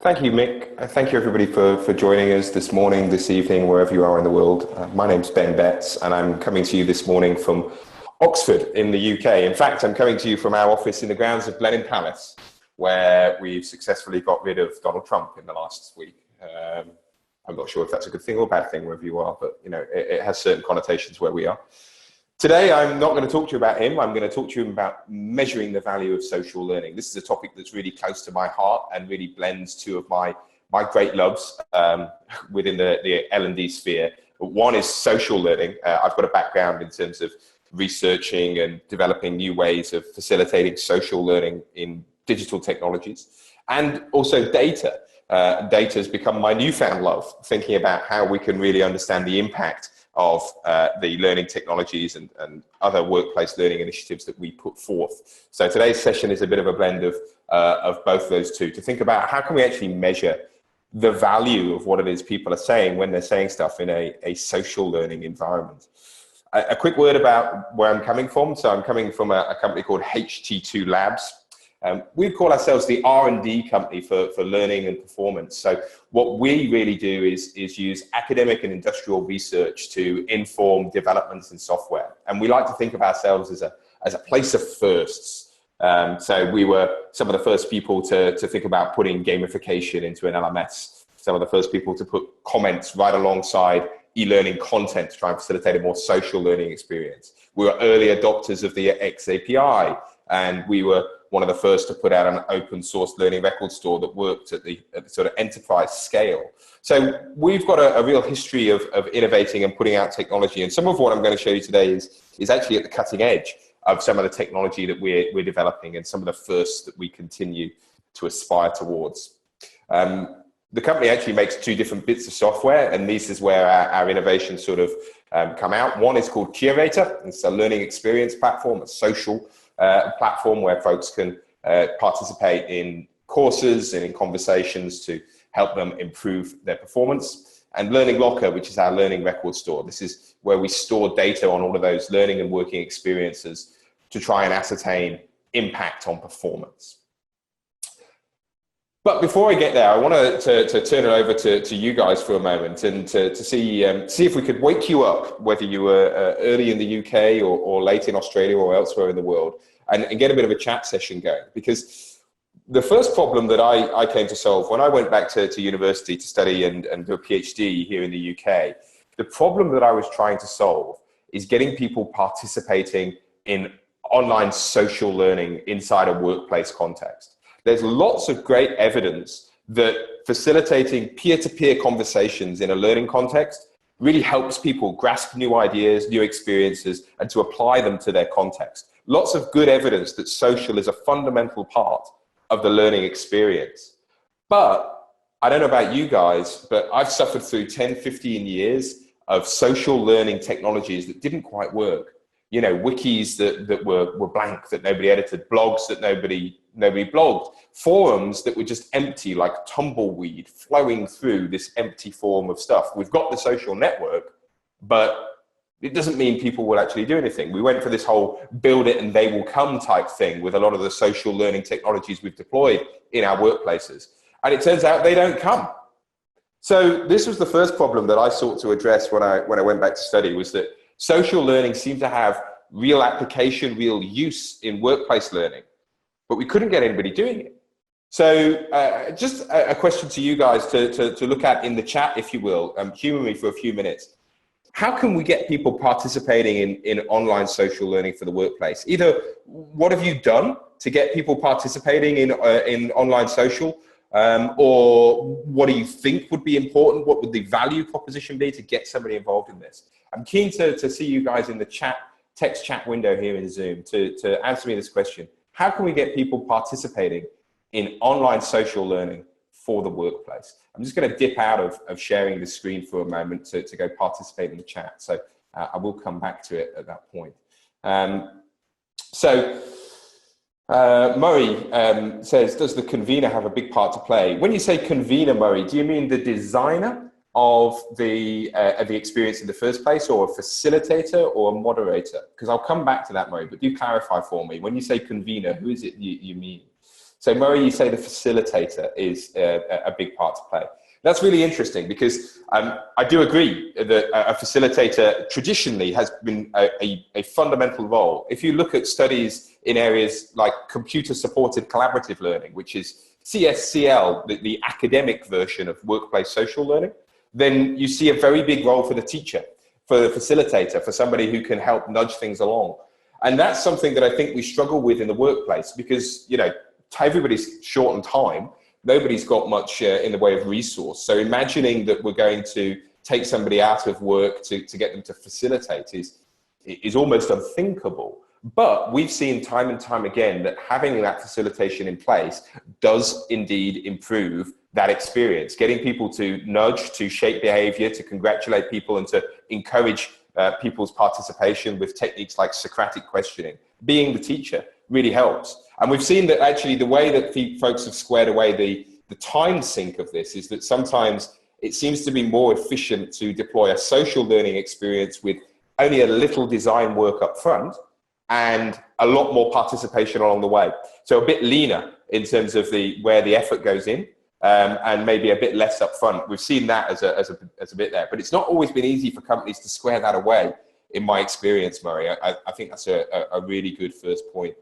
Thank you, Mick. Thank you, everybody, for joining us this morning, this evening, wherever you are in the world. My name's Ben Betts, and I'm coming to you this morning from Oxford in the UK. In fact, I'm coming to you from our office in the grounds of Blenheim Palace, where we've successfully got rid of Donald Trump in the last week. I'm not sure if that's a good thing or a bad thing wherever you are, but it has certain connotations where we are. Today, I'm not going to talk to you about him. I'm going to talk to you about measuring the value of social learning. This is a topic that's really close to my heart and really blends two of my great loves within the L&D sphere. One is social learning. I've got a background in terms of researching and developing new ways of facilitating social learning in digital technologies, and also data. Data has become my newfound love, thinking about how we can really understand the impact of the learning technologies and other workplace learning initiatives that we put forth. So today's session is a bit of a blend of both those two, to think about how can we actually measure the value of what it is people are saying when they're saying stuff in a social learning environment. A quick word about where I'm coming from. So I'm coming from a company called HT2 Labs. We call ourselves the R&D company for learning and performance. So what we really do is use academic and industrial research to inform developments in software. And we like to think of ourselves as a place of firsts. So we were some of the first people to think about putting gamification into an LMS, some of the first people to put comments right alongside e-learning content to try and facilitate a more social learning experience. We were early adopters of the XAPI, and we were one of the first to put out an open source learning record store that worked at the sort of enterprise scale. So we've got a real history of innovating and putting out technology. And some of what I'm going to show you today is actually at the cutting edge of some of the technology that we're developing and some of the firsts that we continue to aspire towards. The company actually makes two different bits of software, and this is where our innovations sort of come out. One is called Curator. It's a learning experience platform, a social platform where folks can participate in courses and in conversations to help them improve their performance. And Learning Locker, which is our learning record store. This is where we store data on all of those learning and working experiences to try and ascertain impact on performance. But before I get there, I want to turn it over to you guys for a moment and to see if we could wake you up, whether you were early in the UK or late in Australia or elsewhere in the world, and get a bit of a chat session going. Because the first problem that I came to solve when I went back to university to study and do a PhD here in the UK, the problem that I was trying to solve is getting people participating in online social learning inside a workplace context. There's lots of great evidence that facilitating peer-to-peer conversations in a learning context really helps people grasp new ideas, new experiences, and to apply them to their context. Lots of good evidence that social is a fundamental part of the learning experience. But I don't know about you guys, but I've suffered through 10, 15 years of social learning technologies that didn't quite work. You know, wikis that were blank, that nobody edited, blogs that nobody blogged, forums that were just empty, like tumbleweed flowing through this empty form of stuff. We've got the social network, but it doesn't mean people will actually do anything. We went for this whole build it and they will come type thing with a lot of the social learning technologies we've deployed in our workplaces. And it turns out they don't come. So this was the first problem that I sought to address when I went back to study, was that social learning seemed to have real application, real use in workplace learning, but we couldn't get anybody doing it. So just a question to you guys to look at in the chat, if you will, humor me for a few minutes. How can we get people participating in online social learning for the workplace? Either what have you done to get people participating in online social, or what do you think would be important? What would the value proposition be to get somebody involved in this? I'm keen to see you guys in the text chat window here in Zoom to answer me this question. How can we get people participating in online social learning for the workplace? I'm just going to dip out of sharing the screen for a moment to go participate in the chat. So I will come back to it at that point. Murray says, does the convener have a big part to play? When you say convener, Murray, do you mean the designer of the experience in the first place, or a facilitator or a moderator? Because I'll come back to that, Murray, but do clarify for me. When you say convener, who is it you mean? So Murray, you say the facilitator is a big part to play. That's really interesting because I do agree that a facilitator traditionally has been a fundamental role. If you look at studies in areas like computer-supported collaborative learning, which is CSCL, the academic version of workplace social learning, then you see a very big role for the teacher, for the facilitator, for somebody who can help nudge things along. And that's something that I think we struggle with in the workplace because, you know, everybody's short on time. Nobody's got much in the way of resource. So imagining that we're going to take somebody out of work to get them to facilitate is almost unthinkable. But we've seen time and time again that having that facilitation in place does indeed improve that experience, getting people to nudge, to shape behavior, to congratulate people and to encourage people's participation with techniques like Socratic questioning. Being the teacher really helps. And we've seen that actually the way that folks have squared away the time sink of this is that sometimes it seems to be more efficient to deploy a social learning experience with only a little design work up front and a lot more participation along the way. So a bit leaner in terms of where the effort goes in, and maybe a bit less up front. We've seen that as a bit there, but it's not always been easy for companies to square that away, in my experience, Murray. I think that's a really good first point.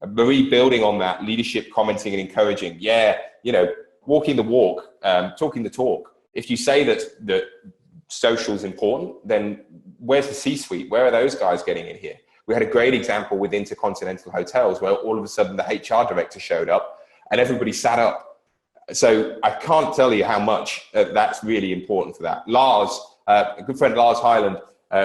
Marie, building on that, leadership, commenting and encouraging. Yeah, you know, walking the walk, talking the talk. If you say that social is important, then where's the C-suite? Where are those guys getting in here? We had a great example with Intercontinental Hotels where all of a sudden the HR director showed up and everybody sat up. So I can't tell you how much that's really important for that. Lars, a good friend Lars Hyland,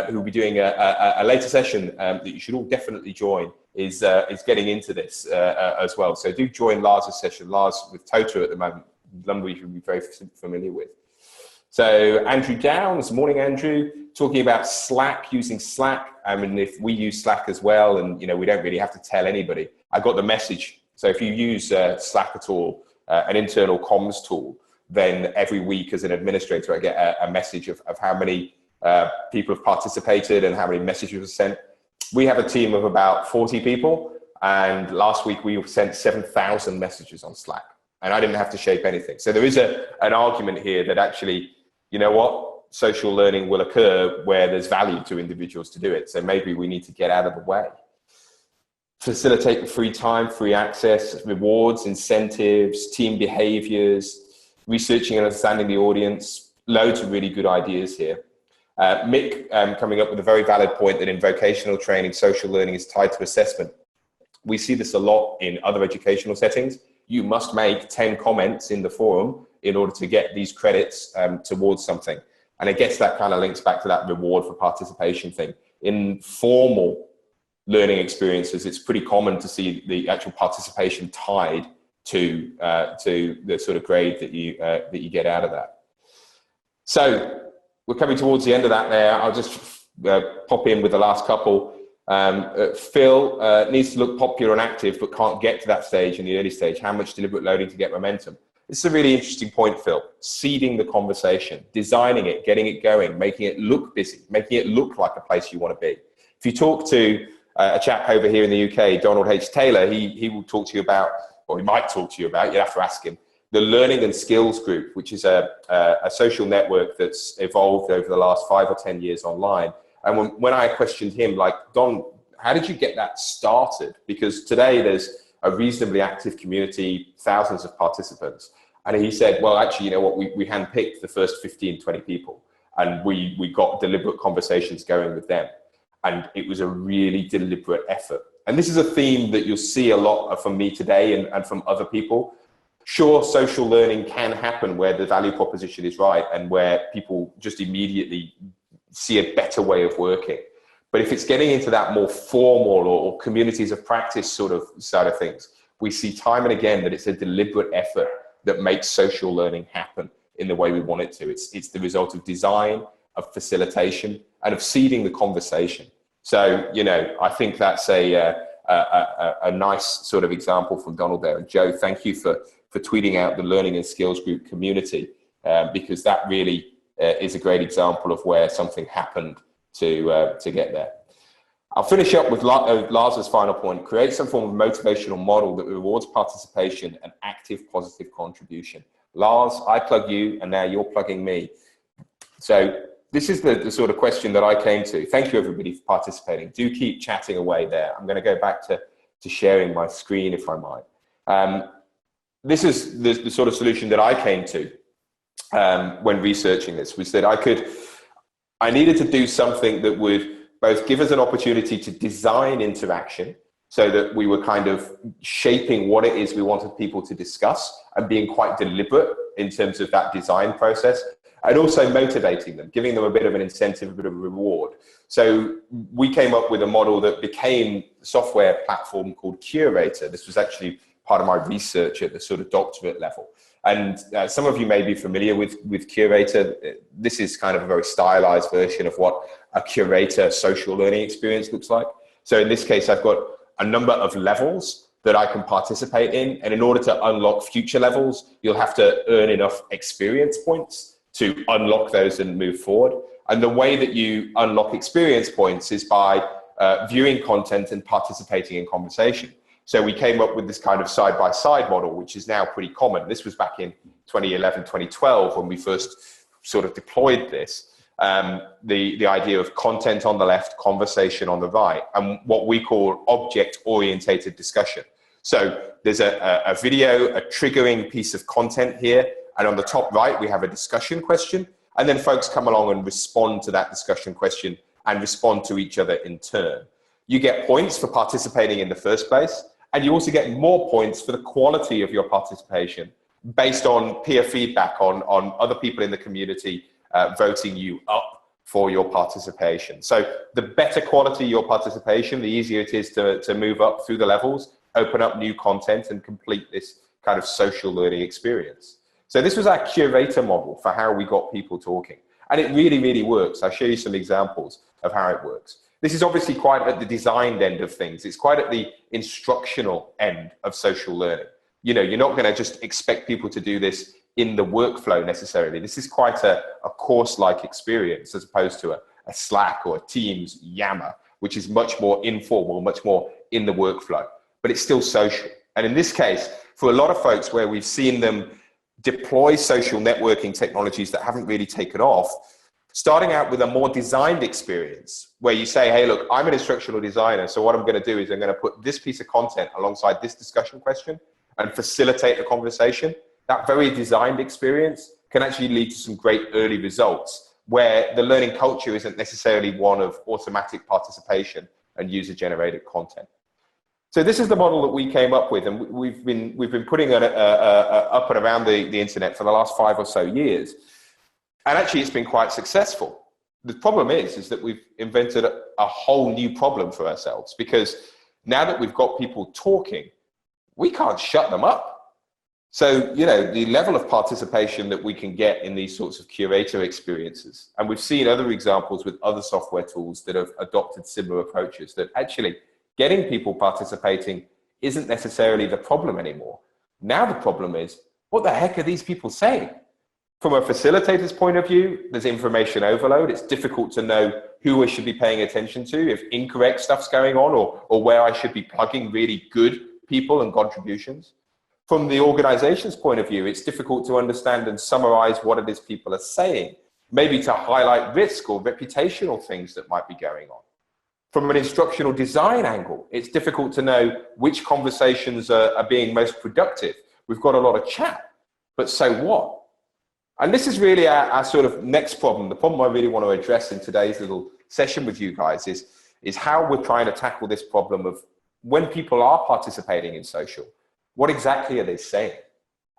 who will be doing a later session that you should all definitely join, is getting into this as well. So do join Lars' session. Lars with Toto at the moment, number you should be very familiar with. So Andrew Downs, morning Andrew, talking about Slack, using Slack. I mean, if we use Slack as well, and you know, we don't really have to tell anybody. I got the message. So if you use Slack at all, an internal comms tool, then every week as an administrator, I get a message of how many people have participated and how many messages were sent. We have a team of about 40 people, and last week we sent 7,000 messages on Slack, and I didn't have to shape anything. So there is an argument here that actually, you know what, social learning will occur where there's value to individuals to do it. So maybe we need to get out of the way. Facilitate free time, free access, rewards, incentives, team behaviors, researching and understanding the audience. Loads of really good ideas here. Mick coming up with a very valid point that in vocational training, social learning is tied to assessment. We see this a lot in other educational settings. You must make 10 comments in the forum in order to get these credits towards something. And I guess that kind of links back to that reward for participation thing. In formal learning experiences, it's pretty common to see the actual participation tied to the sort of grade that you get out of that. So we're coming towards the end of that there. I'll just pop in with the last couple. Phil needs to look popular and active, but can't get to that stage in the early stage. How much deliberate loading to get momentum? This is a really interesting point, Phil. Seeding the conversation, designing it, getting it going, making it look busy, making it look like a place you want to be. If you talk to a chap over here in the UK, Donald H. Taylor, he will talk to you about, or he might talk to you about, you'd have to ask him, the Learning and Skills Group, which is a social network that's evolved over the last 5 or 10 years online. And when I questioned him, like, Don, how did you get that started? Because today there's a reasonably active community, thousands of participants. And he said, well, actually, you know what, we handpicked the first 15, 20 people, and we got deliberate conversations going with them. And it was a really deliberate effort. And this is a theme that you'll see a lot from me today and from other people. Sure, social learning can happen where the value proposition is right and where people just immediately see a better way of working. But if it's getting into that more formal or communities of practice sort of side of things, we see time and again that it's a deliberate effort that makes social learning happen in the way we want it to. It's the result of design, of facilitation, and of seeding the conversation. So, you know, I think that's a nice sort of example from Donald there. And Joe, thank you for tweeting out the Learning and Skills Group community, because that really is a great example of where something happened to get there. I'll finish up with Lars's final point: create some form of motivational model that rewards participation and active positive contribution. Lars, I plug you, and now you're plugging me. So this is the sort of question that I came to. Thank you, everybody, for participating. Do keep chatting away there. I'm going to go back to sharing my screen, if I might. This is the sort of solution that I came to when researching this, was that I needed to do something that would both give us an opportunity to design interaction, so that we were kind of shaping what it is we wanted people to discuss and being quite deliberate in terms of that design process, and also motivating them, giving them a bit of an incentive, a bit of a reward. So we came up with a model that became a software platform called Curator. This was actually part of my research at the sort of doctorate level. And some of you may be familiar with Curator. This is kind of a very stylized version of what a Curator social learning experience looks like. So in this case, I've got a number of levels that I can participate in. And in order to unlock future levels, you'll have to earn enough experience points to unlock those and move forward. And the way that you unlock experience points is by viewing content and participating in conversation. So we came up with this kind of side-by-side model, which is now pretty common. This was back in 2011, 2012, when we first sort of deployed this. The idea of content on the left, conversation on the right, and what we call object-orientated discussion. So there's a video, a triggering piece of content here, and on the top right, we have a discussion question, and then folks come along and respond to that discussion question and respond to each other in turn. You get points for participating in the first place, and you also get more points for the quality of your participation based on peer feedback, on other people in the community voting you up for your participation. So the better quality your participation, the easier it is to move up through the levels, open up new content, and complete this kind of social learning experience. So this was our Curator model for how we got people talking. And it really, really works. I'll show you some examples of how it works. This is obviously quite at the designed end of things. It's quite at the instructional end of social learning. You know, you're not going to just expect people to do this in the workflow necessarily. This is quite a course-like experience, as opposed to a Slack or a Teams Yammer, which is much more informal, much more in the workflow, but it's still social. And in this case, for a lot of folks where we've seen them deploy social networking technologies that haven't really taken off, starting out with a more designed experience where you say, hey, look, I'm an instructional designer. So what I'm going to do is I'm going to put this piece of content alongside this discussion question and facilitate the conversation. That very designed experience can actually lead to some great early results where the learning culture isn't necessarily one of automatic participation and user-generated content. So this is the model that we came up with, and we've been putting it up and around the internet for the last 5 or so years. And actually, it's been quite successful. The problem is that we've invented a whole new problem for ourselves, because now that we've got people talking, we can't shut them up. So, you know, the level of participation that we can get in these sorts of Curator experiences, and we've seen other examples with other software tools that have adopted similar approaches, that actually getting people participating isn't necessarily the problem anymore. Now the problem is, what the heck are these people saying? From a facilitator's point of view, there's information overload. It's difficult to know who I should be paying attention to, if incorrect stuff's going on, or where I should be plugging really good people and contributions. From the organization's point of view, it's difficult to understand and summarize what it is people are saying, maybe to highlight risk or reputational things that might be going on. From an instructional design angle, it's difficult to know which conversations are being most productive. We've got a lot of chat, but so what? And this is really our sort of next problem. The problem I really want to address in today's little session with you guys is how we're trying to tackle this problem of when people are participating in social, what exactly are they saying?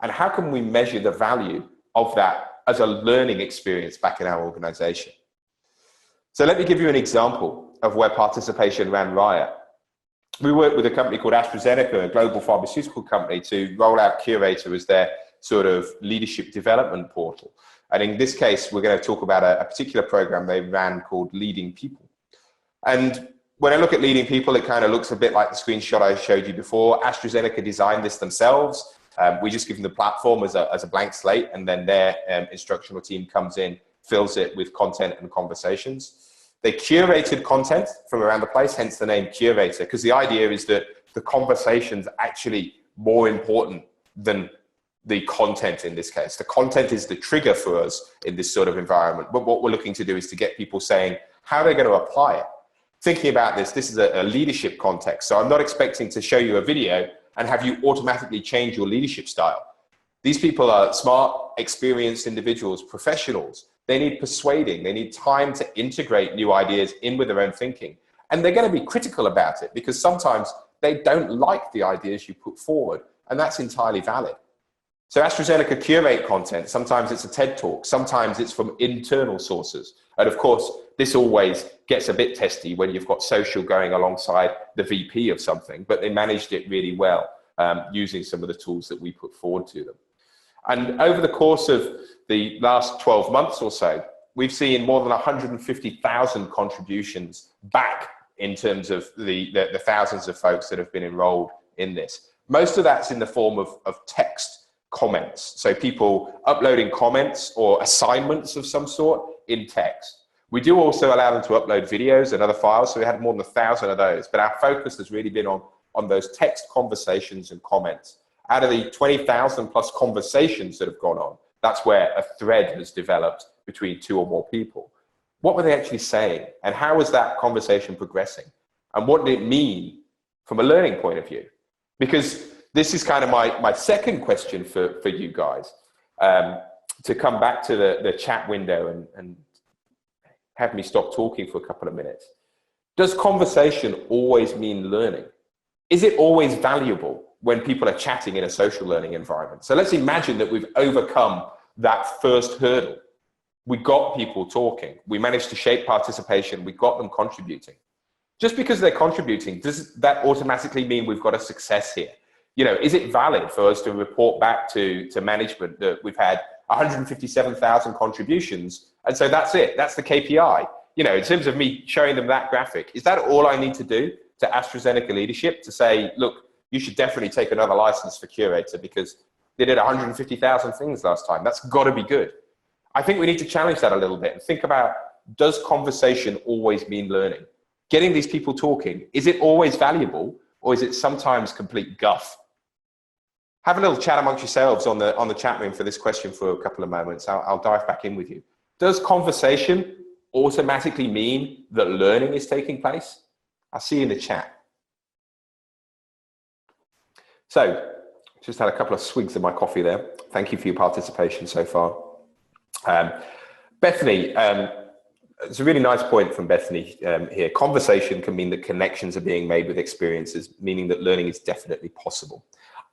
And how can we measure the value of that as a learning experience back in our organization? So let me give you an example of where participation ran riot. We worked with a company called AstraZeneca, a global pharmaceutical company, to roll out Curator as their sort of leadership development portal. And in this case, we're going to talk about a particular program they ran called Leading People. And when I look at Leading People, it kind of looks a bit like the screenshot I showed you before. AstraZeneca designed this themselves. We just give them the platform as a blank slate, and then their instructional team comes in, fills it with content and conversations. they curated content from around the place, hence the name curator, because the idea is that the conversation's actually more important than the content in this case. The content is the trigger for us in this sort of environment. But what we're looking to do is to get people saying how they're going to apply it. Thinking about this is a leadership context. So I'm not expecting to show you a video and have you automatically change your leadership style. These people are smart, experienced individuals, professionals. They need persuading. They need time to integrate new ideas in with their own thinking. And they're going to be critical about it because sometimes they don't like the ideas you put forward, and that's entirely valid. So AstraZeneca curate content. Sometimes it's a TED talk. Sometimes it's from internal sources. And of course, this always gets a bit testy when you've got social going alongside the VP of something, but they managed it really well using some of the tools that we put forward to them. And over the course of the last 12 months or so, we've seen more than 150,000 contributions back in terms of the thousands of folks that have been enrolled in this. Most of that's in the form of text comments. So people uploading comments or assignments of some sort in text. We do also allow them to upload videos and other files. So we had more than 1,000 of those, but our focus has really been on those text conversations and comments. Out of the 20,000 plus conversations that have gone on, that's where a thread has developed between two or more people. What were they actually saying? And how was that conversation progressing? And what did it mean from a learning point of view? Because this is kind of my second question for you guys, to come back to the chat window and have me stop talking for a couple of minutes. Does conversation always mean learning? Is it always valuable when people are chatting in a social learning environment? So let's imagine that we've overcome that first hurdle. We got people talking. We managed to shape participation. We got them contributing. Just because they're contributing, does that automatically mean we've got a success here? You know, is it valid for us to report back to management that we've had 157,000 contributions, and so that's it, that's the KPI? You know, in terms of me showing them that graphic, is that all I need to do to AstraZeneca leadership to say, look, you should definitely take another license for Curator because they did 150,000 things last time? That's got to be good. I think we need to challenge that a little bit and think about, does conversation always mean learning? Getting these people talking, is it always valuable, or is it sometimes complete guff? Have a little chat amongst yourselves on the chat room for this question for a couple of moments. I'll dive back in with you. Does conversation automatically mean that learning is taking place? I'll see you in the chat. So, just had a couple of swigs of my coffee there. Thank you for your participation so far. Bethany, it's a really nice point from Bethany here. Conversation can mean that connections are being made with experiences, meaning that learning is definitely possible.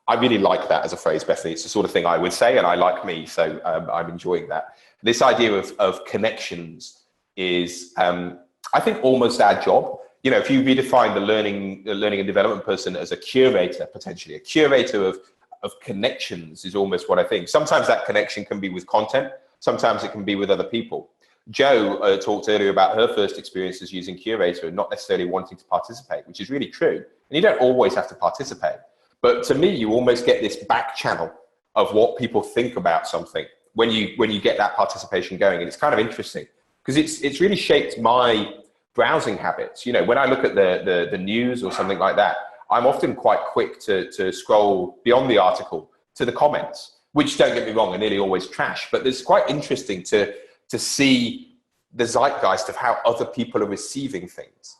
I really like that as a phrase, Bethany. It's the sort of thing I would say, and I like me, so I'm enjoying that. This idea of connections is, I think, almost our job. You know, if you redefine the learning and development person as a curator, potentially, a curator of connections is almost what I think. Sometimes that connection can be with content. Sometimes it can be with other people. Jo talked earlier about her first experiences using Curator and not necessarily wanting to participate, which is really true. And you don't always have to participate. But to me, you almost get this back channel of what people think about something when you get that participation going. And it's kind of interesting because it's really shaped my browsing habits. You know, when I look at the news or something like that, I'm often quite quick to scroll beyond the article to the comments, which, don't get me wrong, are nearly always trash. But it's quite interesting to see the zeitgeist of how other people are receiving things.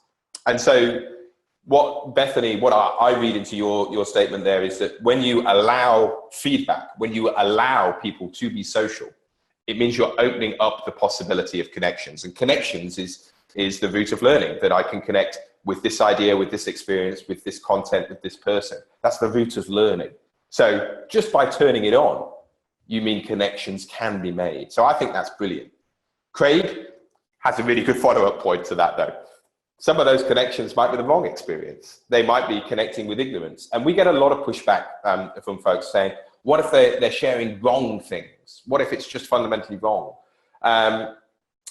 And so what, Bethany, what I read into your statement there is that when you allow feedback, when you allow people to be social, it means you're opening up the possibility of connections. And connections is the root of learning, that I can connect with this idea, with this experience, with this content, with this person. That's the root of learning. So just by turning it on, you mean connections can be made. So I think that's brilliant. Craig has a really good follow-up point to that, though. Some of those connections might be the wrong experience. They might be connecting with ignorance. And we get a lot of pushback from folks saying, what if they're sharing wrong things? What if it's just fundamentally wrong? And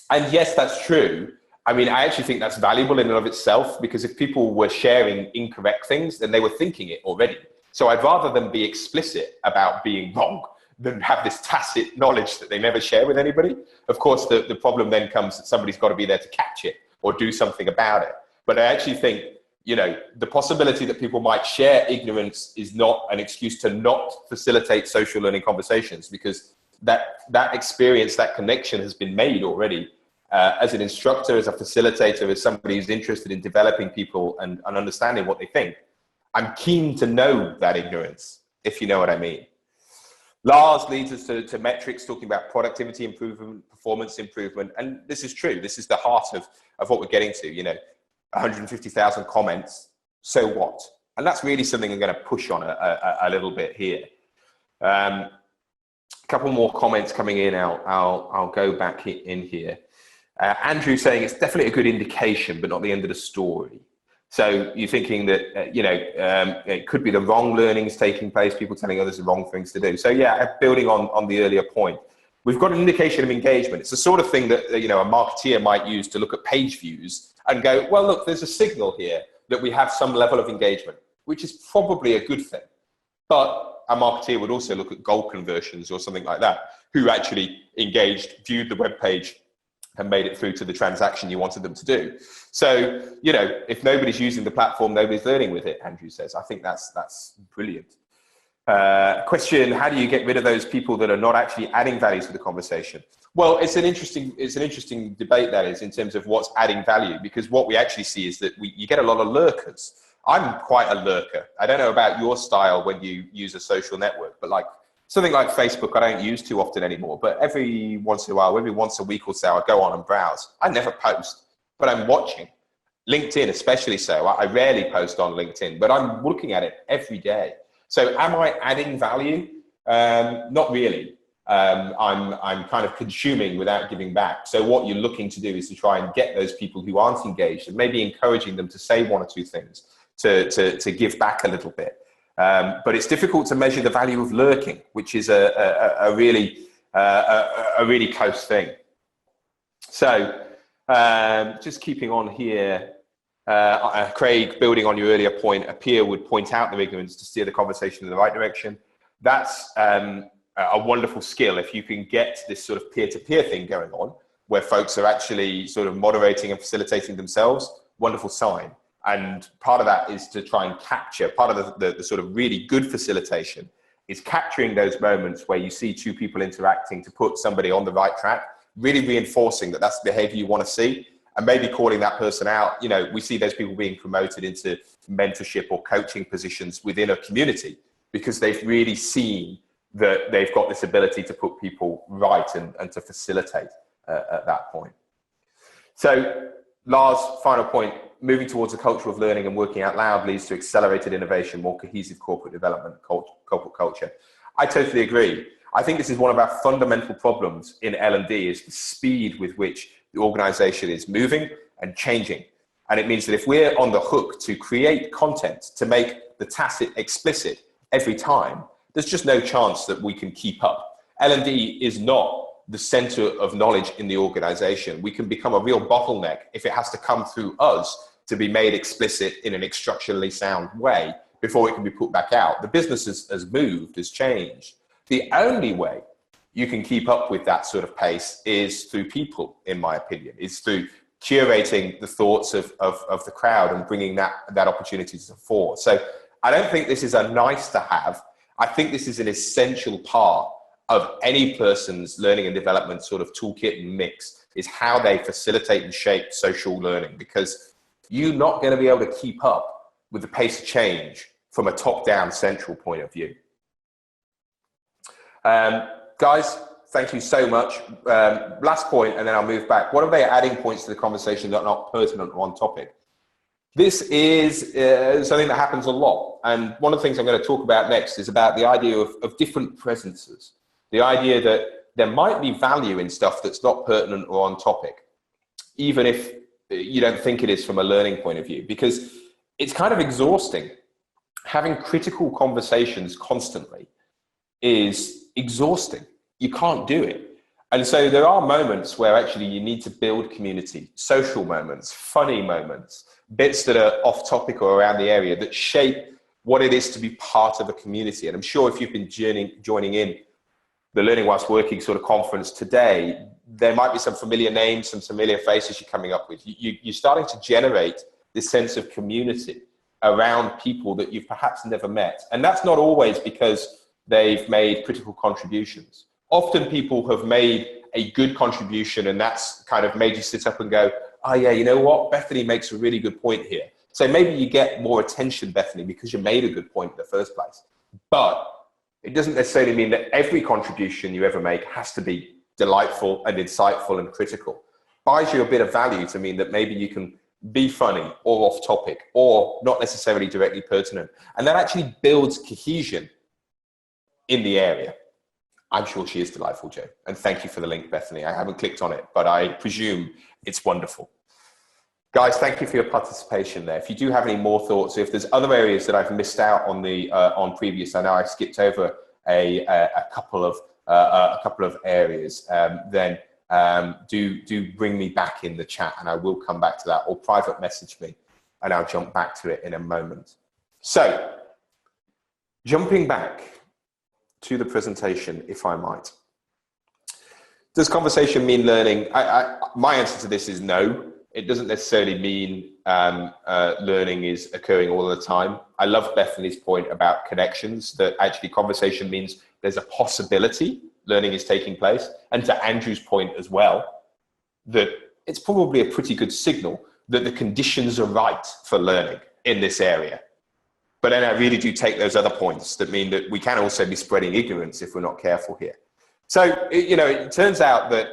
yes, that's true. I mean, I actually think that's valuable in and of itself, because if people were sharing incorrect things, then they were thinking it already. So I'd rather them be explicit about being wrong than have this tacit knowledge that they never share with anybody. Of course, the problem then comes that somebody's got to be there to catch it. or do something about it. But I actually think, you know, the possibility that people might share ignorance is not an excuse to not facilitate social learning conversations, because that experience, that connection has been made already. As an instructor, as a facilitator, as somebody who's interested in developing people and understanding what they think, I'm keen to know that ignorance, if you know what I mean. Lars leads us to metrics, talking about productivity improvement, performance improvement. And this is true. This is the heart of what we're getting to, you know, 150,000 comments. So what? And that's really something I'm going to push on a little bit here. A couple more comments coming in. I'll go back in here. Andrew saying it's definitely a good indication, but not the end of the story. So you're thinking that, you know, it could be the wrong learnings taking place, people telling others the wrong things to do. So yeah, building on the earlier point, we've got an indication of engagement. It's the sort of thing that, you know, a marketeer might use to look at page views and go, well, look, there's a signal here that we have some level of engagement, which is probably a good thing. But a marketeer would also look at goal conversions or something like that, who actually engaged, viewed the web page, and made it through to the transaction you wanted them to do. So, you know, if nobody's using the platform, nobody's learning with it, Andrew says. I think that's brilliant. Question, how do you get rid of those people that are not actually adding value to the conversation? Well, it's an interesting debate, that is, in terms of what's adding value, because what we actually see is that you get a lot of lurkers. I'm quite a lurker. I don't know about your style when you use a social network, but like something like Facebook, I don't use too often anymore, but every once in a while, maybe once a week or so, I go on and browse. I never post, but I'm watching. LinkedIn especially so. I rarely post on LinkedIn, but I'm looking at it every day. So am I adding value? Not really. I'm kind of consuming without giving back. So what you're looking to do is to try and get those people who aren't engaged and maybe encouraging them to say one or two things, to give back a little bit. But it's difficult to measure the value of lurking, which is a really close thing. So just keeping on here, Craig, building on your earlier point, a peer would point out their ignorance to steer the conversation in the right direction. That's a wonderful skill. If you can get this sort of peer-to-peer thing going on, where folks are actually sort of moderating and facilitating themselves, wonderful sign. And part of that is to try and capture, part of the sort of really good facilitation is capturing those moments where you see two people interacting to put somebody on the right track, really reinforcing that that's the behavior you want to see, and maybe calling that person out. You know, we see those people being promoted into mentorship or coaching positions within a community because they've really seen that they've got this ability to put people right and to facilitate at that point. So Lars, final point, moving towards a culture of learning and working out loud leads to accelerated innovation, more cohesive corporate development, corporate culture. I totally agree. I think this is one of our fundamental problems in L&D, is the speed with which the organization is moving and changing. And it means that if we're on the hook to create content, to make the tacit explicit every time, there's just no chance that we can keep up. L&D is not the center of knowledge in the organization. We can become a real bottleneck if it has to come through us to be made explicit in an instructionally sound way before it can be put back out. The business has moved, has changed. The only way you can keep up with that sort of pace is through people, in my opinion, is through curating the thoughts of the crowd and bringing that opportunity to the fore. So I don't think this is a nice to have. I think this is an essential part of any person's learning and development sort of toolkit and mix, is how they facilitate and shape social learning, because you're not going to be able to keep up with the pace of change from a top-down central point of view. Guys, thank you so much. Last point, and then I'll move back. What are they adding points to the conversation that are not pertinent or on topic? This is something that happens a lot. And one of the things I'm going to talk about next is about the idea of different presences. The idea that there might be value in stuff that's not pertinent or on topic, even if you don't think it is from a learning point of view, because it's kind of exhausting. Having critical conversations constantly is exhausting. You can't do it. And so there are moments where actually you need to build community, social moments, funny moments, bits that are off topic or around the area that shape what it is to be part of a community. And I'm sure if you've been joining in the Learning Whilst Working sort of conference today, there might be some familiar names, some familiar faces you're coming up with. You're starting to generate this sense of community around people that you've perhaps never met. And that's not always because they've made critical contributions. Often people have made a good contribution, and that's kind of made you sit up and go, oh yeah, you know what? Bethany makes a really good point here. So maybe you get more attention, Bethany, because you made a good point in the first place. But it doesn't necessarily mean that every contribution you ever make has to be delightful and insightful and critical. Buys you a bit of value to mean that maybe you can be funny or off topic or not necessarily directly pertinent. And that actually builds cohesion in the area. I'm sure she is delightful, Joe. And thank you for the link, Bethany. I haven't clicked on it, but I presume it's wonderful. Guys, thank you for your participation there. If you do have any more thoughts, if there's other areas that I've missed out on on previous, I know I skipped over a couple of areas, then do bring me back in the chat, and I will come back to that, or private message me and I'll jump back to it in a moment. So jumping back to the presentation, if I might. Does conversation mean learning? My answer to this is no. It doesn't necessarily mean learning is occurring all the time. I love Bethany's point about connections, that actually conversation means there's a possibility learning is taking place. And to Andrew's point as well, that it's probably a pretty good signal that the conditions are right for learning in this area. But then I really do take those other points that mean that we can also be spreading ignorance if we're not careful here. So, you know, it turns out that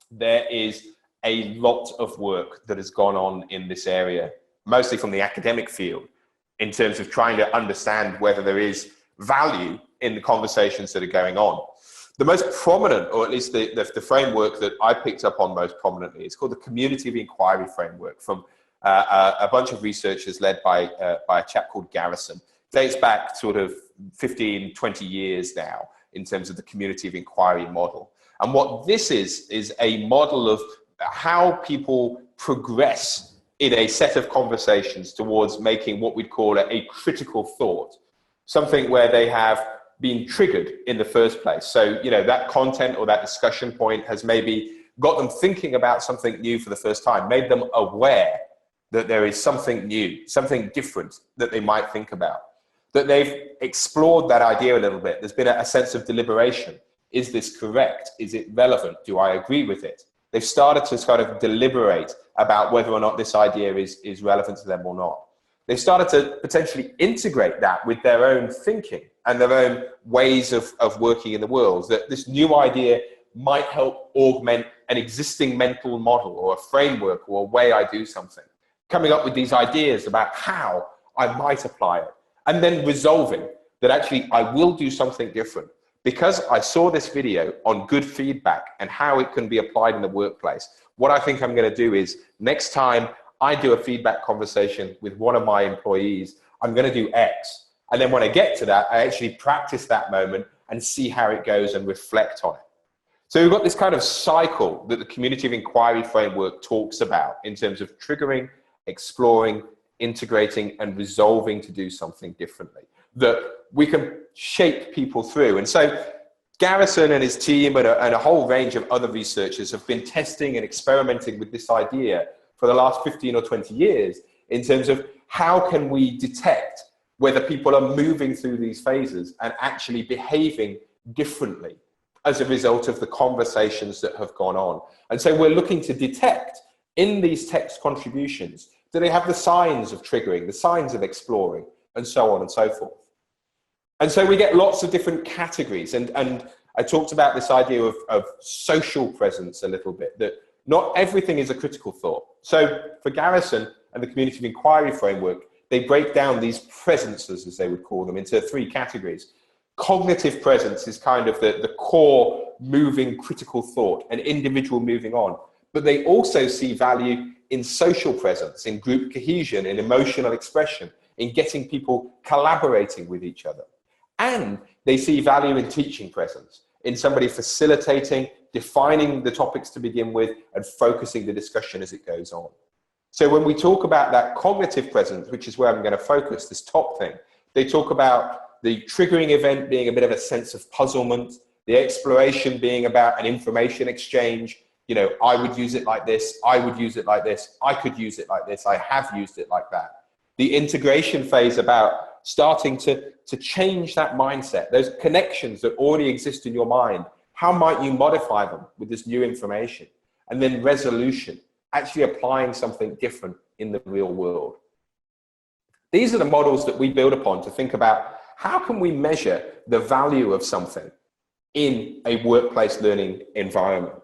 there is a lot of work that has gone on in this area, mostly from the academic field, in terms of trying to understand whether there is value in the conversations that are going on. The most prominent, or at least the framework that I picked up on most prominently, is called the Community of Inquiry Framework, from a bunch of researchers led by a chap called Garrison. Dates back sort of 15, 20 years now in terms of the Community of Inquiry model. And what this is a model of how people progress in a set of conversations towards making what we'd call a critical thought, something where they have been triggered in the first place. So, you know, that content or that discussion point has maybe got them thinking about something new for the first time, made them aware that there is something new, something different that they might think about, that they've explored that idea a little bit. There's been a sense of deliberation. Is this correct? Is it relevant? Do I agree with it? They've started to kind of deliberate about whether or not this idea is relevant to them or not. They've started to potentially integrate that with their own thinking and their own ways of working in the world, that this new idea might help augment an existing mental model or a framework or a way I do something, coming up with these ideas about how I might apply it, and then resolving that actually I will do something different because I saw this video on good feedback and how it can be applied in the workplace. What I think I'm going to do is, next time I do a feedback conversation with one of my employees, I'm going to do X. And then when I get to that, I actually practice that moment and see how it goes and reflect on it. So we've got this kind of cycle that the Community of Inquiry Framework talks about in terms of triggering, exploring, integrating, and resolving to do something differently, that we can shape people through. And so Garrison and his team and a whole range of other researchers have been testing and experimenting with this idea for the last 15 or 20 years in terms of how can we detect whether people are moving through these phases and actually behaving differently as a result of the conversations that have gone on. And so we're looking to detect in these text contributions, do they have the signs of triggering, the signs of exploring, and so on and so forth. And so we get lots of different categories. And I talked about this idea of social presence a little bit, that not everything is a critical thought. So for Garrison and the Community of Inquiry Framework, they break down these presences, as they would call them, into 3 categories. Cognitive presence is kind of the core moving critical thought, an individual moving on. But they also see value in social presence, in group cohesion, in emotional expression, in getting people collaborating with each other. And they see value in teaching presence, in somebody facilitating, defining the topics to begin with, and focusing the discussion as it goes on. So when we talk about that cognitive presence, which is where I'm going to focus, this top thing, they talk about the triggering event being a bit of a sense of puzzlement, the exploration being about an information exchange. You know, I would use it like this, I would use it like this, I could use it like this, I have used it like that. The integration phase about starting to change that mindset, those connections that already exist in your mind, how might you modify them with this new information? And then resolution, actually applying something different in the real world. These are the models that we build upon to think about how can we measure the value of something in a workplace learning environment.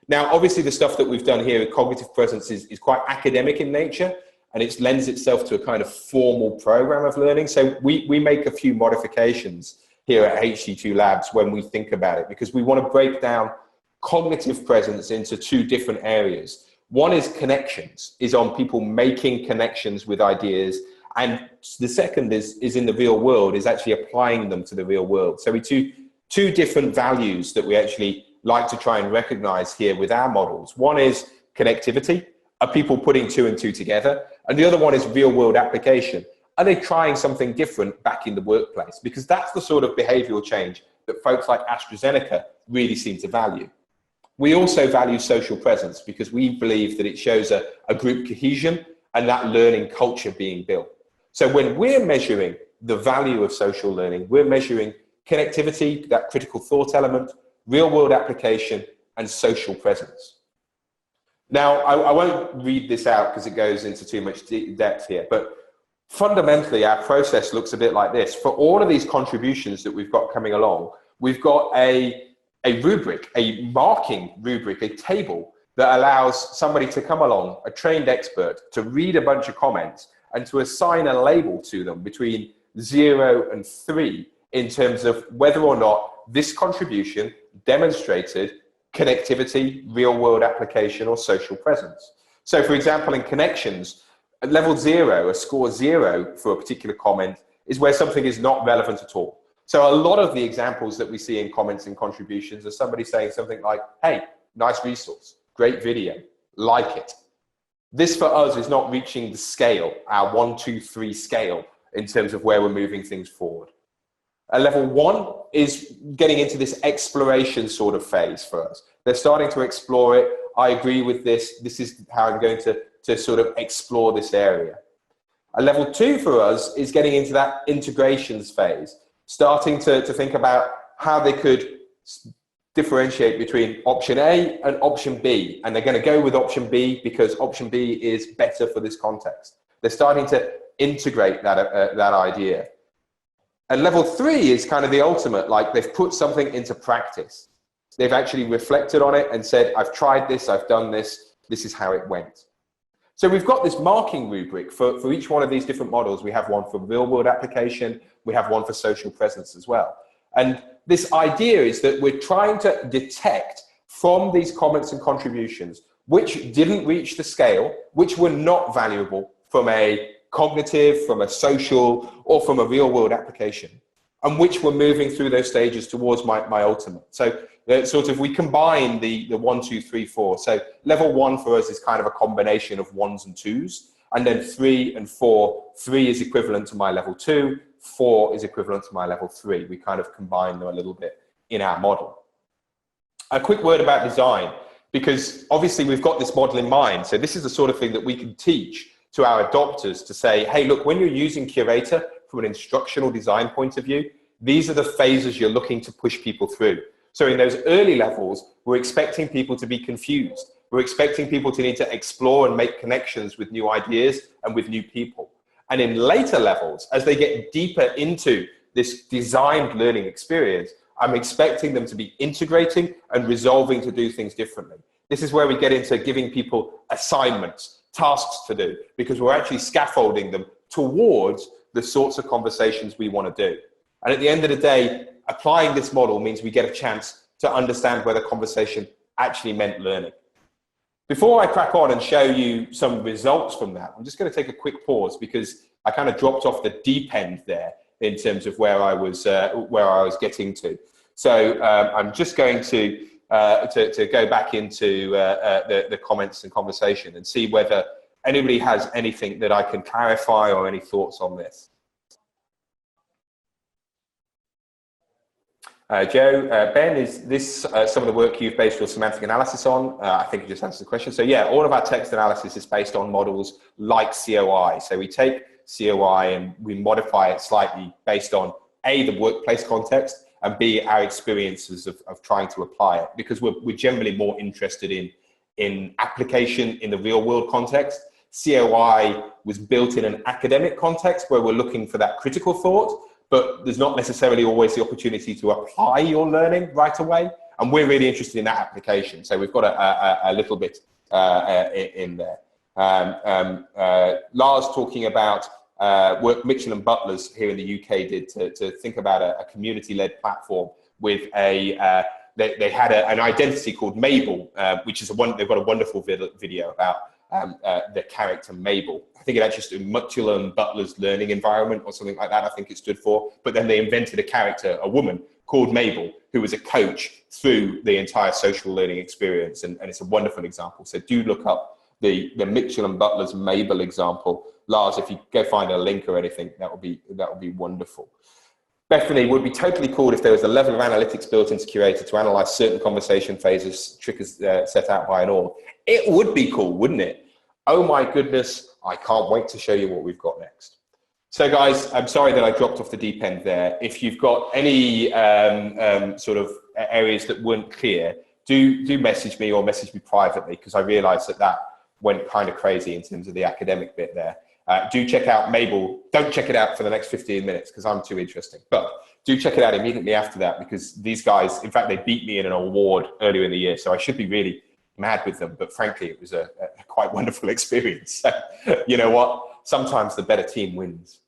Now, obviously the stuff that we've done here with cognitive presence is quite academic in nature, and it lends itself to a kind of formal program of learning. So we make a few modifications here at HT2 Labs when we think about it, because we want to break down cognitive presence into two different areas. One is connections, is on people making connections with ideas. And the second is in the real world, is actually applying them to the real world. So we two different values that we actually like to try and recognize here with our models. One is connectivity. Are people putting two and two together? And the other one is real world application. Are they trying something different back in the workplace? Because that's the sort of behavioral change that folks like AstraZeneca really seem to value. We also value social presence because we believe that it shows a group cohesion and that learning culture being built. So when we're measuring the value of social learning, we're measuring connectivity, that critical thought element, real world application, and social presence. Now, I won't read this out because it goes into too much depth here, but fundamentally our process looks a bit like this. For all of these contributions that we've got coming along, we've got a rubric, a marking rubric, a table that allows somebody to come along, a trained expert, to read a bunch of comments and to assign a label to them between 0 and 3 in terms of whether or not this contribution demonstrated connectivity, real world application, or social presence. So for example, in connections, at level 0, a score 0 for a particular comment is where something is not relevant at all. So a lot of the examples that we see in comments and contributions are somebody saying something like, hey, nice resource, great video, like it. This for us is not reaching the scale, our 1, 2, 3 scale in terms of where we're moving things forward. Level 1 is getting into this exploration sort of phase for us. They're starting to explore it. I agree with this. This is how I'm going to sort of explore this area. Level 2 for us is getting into that integrations phase, starting to think about how they could differentiate between option A and option B. And they're going to go with option B because option B is better for this context. They're starting to integrate that idea. And level 3 is kind of the ultimate, like they've put something into practice. They've actually reflected on it and said, I've tried this, I've done this, this is how it went. So we've got this marking rubric for each one of these different models. We have one for real world application, we have one for social presence as well. And this idea is that we're trying to detect from these comments and contributions which didn't reach the scale, which were not valuable from a cognitive, from a social, or from a real world application, and which we're moving through those stages towards my ultimate. So sort of we combine the 1, 2, 3, 4. So level 1 for us is kind of a combination of 1s and 2s, and then 3 and 4. 3 is equivalent to my level 2, 4 is equivalent to my level 3. We kind of combine them a little bit in our model. A quick word about design, because obviously we've got this model in mind. So this is the sort of thing that we can teach to our adopters to say, hey, look, when you're using Curator from an instructional design point of view, these are the phases you're looking to push people through. So in those early levels, we're expecting people to be confused. We're expecting people to need to explore and make connections with new ideas and with new people. And in later levels, as they get deeper into this designed learning experience, I'm expecting them to be integrating and resolving to do things differently. This is where we get into giving people assignments, tasks to do, because we're actually scaffolding them towards the sorts of conversations we want to do. And at the end of the day, applying this model means we get a chance to understand where the conversation actually meant learning. Before I crack on and show you some results from that, I'm just going to take a quick pause because I kind of dropped off the deep end there in terms of where I was getting to. So I'm just going to go back into the comments and conversation and see whether anybody has anything that I can clarify or any thoughts on this. Joe, Ben, is this some of the work you've based your semantic analysis on? I think you just answered the question. So yeah, all of our text analysis is based on models like COI. So we take COI and we modify it slightly based on A, the workplace context, and B, our experiences of trying to apply it, because we're generally more interested in application in the real world context. COI was built in an academic context where we're looking for that critical thought, but there's not necessarily always the opportunity to apply your learning right away. And we're really interested in that application. So we've got a little bit in there. Lars talking about work Mitchell and Butlers here in the UK did to think about a community-led platform with they had an identity called Mabel, which is they've got a wonderful video about the character Mabel. I think it actually stood Mitchell and Butler's learning environment or something like that, I think it stood for. But then they invented a character, a woman called Mabel, who was a coach through the entire social learning experience. And it's a wonderful example. So do look up the Mitchell and Butler's Mabel example. Lars, if you go find a link or anything, that would be wonderful. Bethany, would be totally cool if there was a level of analytics built into Curator to analyze certain conversation phases, triggers set out by an org. It would be cool, wouldn't it? Oh my goodness, I can't wait to show you what we've got next. So guys, I'm sorry that I dropped off the deep end there. If you've got any sort of areas that weren't clear, do message me or message me privately, because I realized that went kind of crazy in terms of the academic bit there. Do check out Mabel. Don't check it out for the next 15 minutes because I'm too interesting. But do check it out immediately after that, because these guys, in fact, they beat me in an award earlier in the year. So I should be really mad with them. But frankly, it was a quite wonderful experience. So, you know what? Sometimes the better team wins.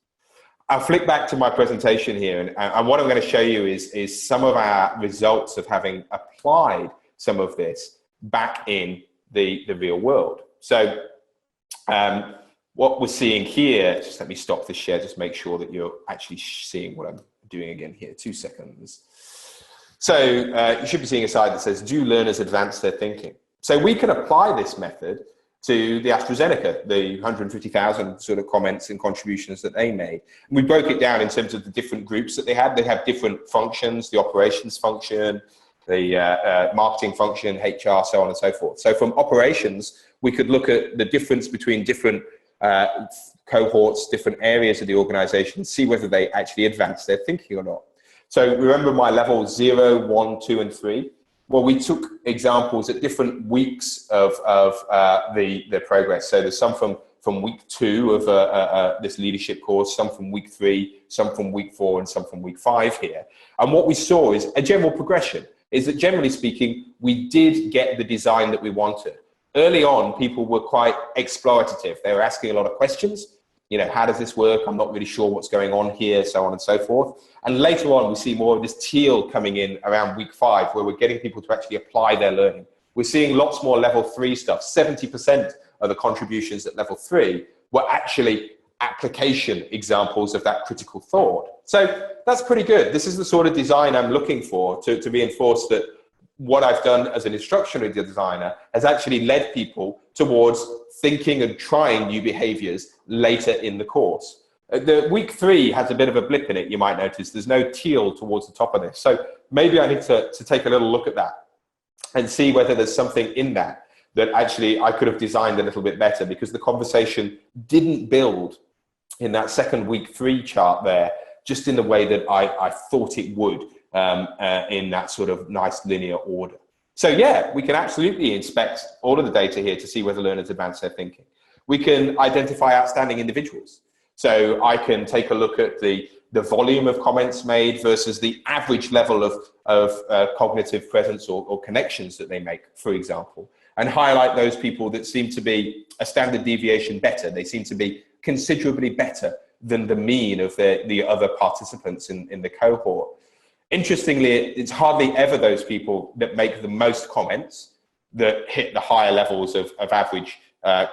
I'll flick back to my presentation here. And what I'm going to show you is some of our results of having applied some of this back in the real world. So, what we're seeing here, just let me stop the share, just make sure that you're actually seeing what I'm doing again here. 2 seconds. So you should be seeing a slide that says, do learners advance their thinking? So we can apply this method to the AstraZeneca, the 150,000 sort of comments and contributions that they made. And we broke it down in terms of the different groups that they had. They have different functions, the operations function, the marketing function, HR, so on and so forth. So from operations, we could look at the difference between different cohorts, different areas of the organization, see whether they actually advance their thinking or not. So remember my level 0, 1, 2, and 3? Well, we took examples at different weeks of the progress. So there's some from week 2 of this leadership course, some from week 3, some from week 4, and some from week 5 here. And what we saw is a general progression, is that generally speaking, we did get the design that we wanted. Early on, people were quite explorative. They were asking a lot of questions. You know, how does this work? I'm not really sure what's going on here, so on and so forth. And later on, we see more of this teal coming in around week 5, where we're getting people to actually apply their learning. We're seeing lots more level 3 stuff. 70% of the contributions at level 3 were actually application examples of that critical thought. So that's pretty good. This is the sort of design I'm looking for to reinforce that what I've done as an instructional designer has actually led people towards thinking and trying new behaviors later in the course. The week 3 has a bit of a blip in it, you might notice. There's no teal towards the top of this. So maybe I need to take a little look at that and see whether there's something in that actually I could have designed a little bit better, because the conversation didn't build in that second week 3 chart there, just in the way that I thought it would. In that sort of nice linear order. So yeah, we can absolutely inspect all of the data here to see whether learners advance their thinking. We can identify outstanding individuals. So I can take a look at the volume of comments made versus the average level of cognitive presence or connections that they make, for example, and highlight those people that seem to be a standard deviation better. They seem to be considerably better than the mean of the other participants in the cohort. Interestingly, it's hardly ever those people that make the most comments that hit the higher levels of average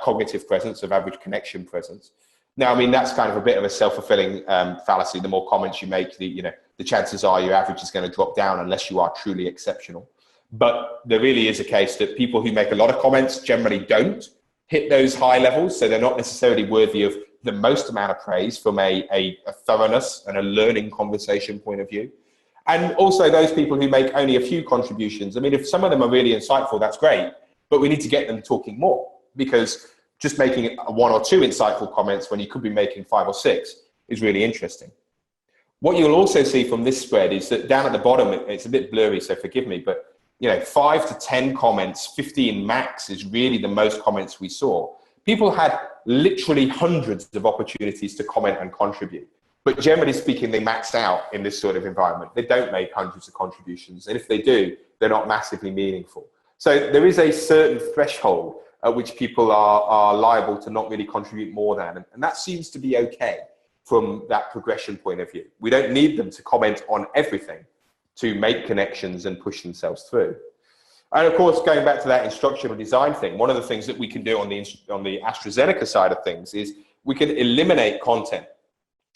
cognitive presence, of average connection presence. Now, I mean, that's kind of a bit of a self-fulfilling fallacy. The more comments you make, the chances are your average is going to drop down unless you are truly exceptional. But there really is a case that people who make a lot of comments generally don't hit those high levels, so they're not necessarily worthy of the most amount of praise from a thoroughness and a learning conversation point of view. And also those people who make only a few contributions. I mean, if some of them are really insightful, that's great, but we need to get them talking more, because just making one or two insightful comments when you could be making 5 or 6 is really interesting. What you'll also see from this spread is that down at the bottom, it's a bit blurry, so forgive me, but 5 to 10 comments, 15 max is really the most comments we saw. People had literally hundreds of opportunities to comment and contribute. But generally speaking, they max out in this sort of environment. They don't make hundreds of contributions. And if they do, they're not massively meaningful. So there is a certain threshold at which people are liable to not really contribute more than. And that seems to be okay from that progression point of view. We don't need them to comment on everything to make connections and push themselves through. And of course, going back to that instructional design thing, one of the things that we can do on the AstraZeneca side of things is we can eliminate content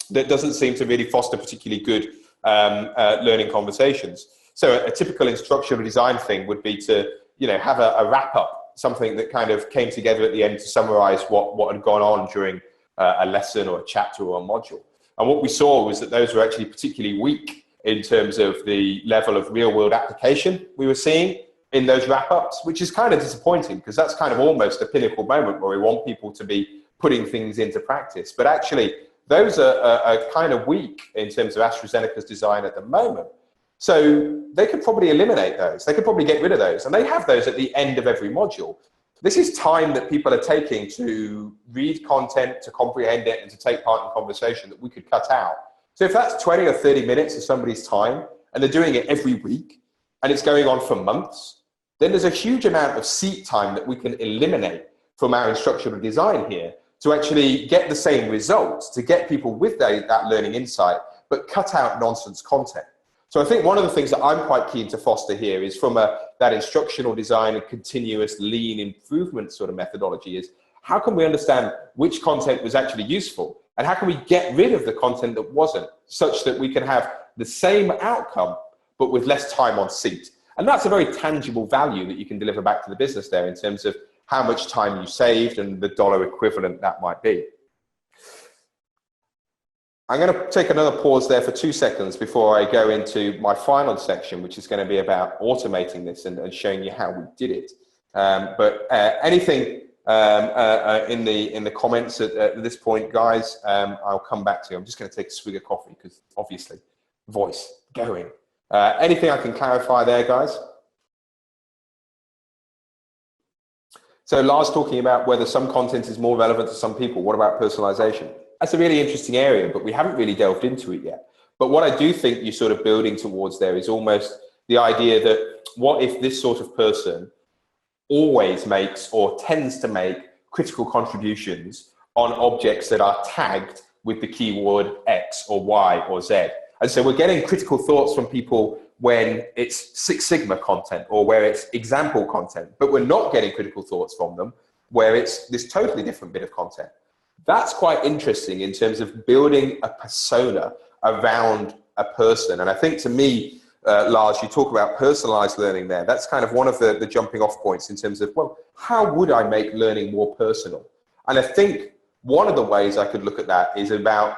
that doesn't seem to really foster particularly good learning conversations. So a typical instructional design thing would be to, have a wrap up, something that kind of came together at the end to summarize what had gone on during a lesson or a chapter or a module. And what we saw was that those were actually particularly weak in terms of the level of real world application we were seeing in those wrap ups, which is kind of disappointing, because that's kind of almost a pinnacle moment where we want people to be putting things into practice. But actually, those are kind of weak in terms of AstraZeneca's design at the moment. So they could probably eliminate those. They could probably get rid of those. And they have those at the end of every module. This is time that people are taking to read content, to comprehend it, and to take part in conversation that we could cut out. So if that's 20 or 30 minutes of somebody's time, and they're doing it every week, and it's going on for months, then there's a huge amount of seat time that we can eliminate from our instructional design here to actually get the same results, to get people with that learning insight, but cut out nonsense content. So I think one of the things that I'm quite keen to foster here is from that instructional design and continuous lean improvement sort of methodology is, how can we understand which content was actually useful? And how can we get rid of the content that wasn't, such that we can have the same outcome, but with less time on seat? And that's a very tangible value that you can deliver back to the business there in terms of how much time you saved and the dollar equivalent that might be. I'm going to take another pause there for 2 seconds before I go into my final section, which is going to be about automating this and showing you how we did it. But anything in the comments at this point, guys, I'll come back to you. I'm just going to take a swig of coffee because obviously voice going. Anything I can clarify there, guys? So Lars talking about whether some content is more relevant to some people. What about personalization? That's a really interesting area, but we haven't really delved into it yet. But what I do think you're sort of building towards there is almost the idea that what if this sort of person always makes or tends to make critical contributions on objects that are tagged with the keyword X or Y or Z. And so we're getting critical thoughts from people when it's Six Sigma content or where it's example content, but we're not getting critical thoughts from them where it's this totally different bit of content. That's quite interesting in terms of building a persona around a person. And I think to me, Lars, you talk about personalized learning there. That's kind of one of the jumping off points in terms of, well, how would I make learning more personal? And I think one of the ways I could look at that is about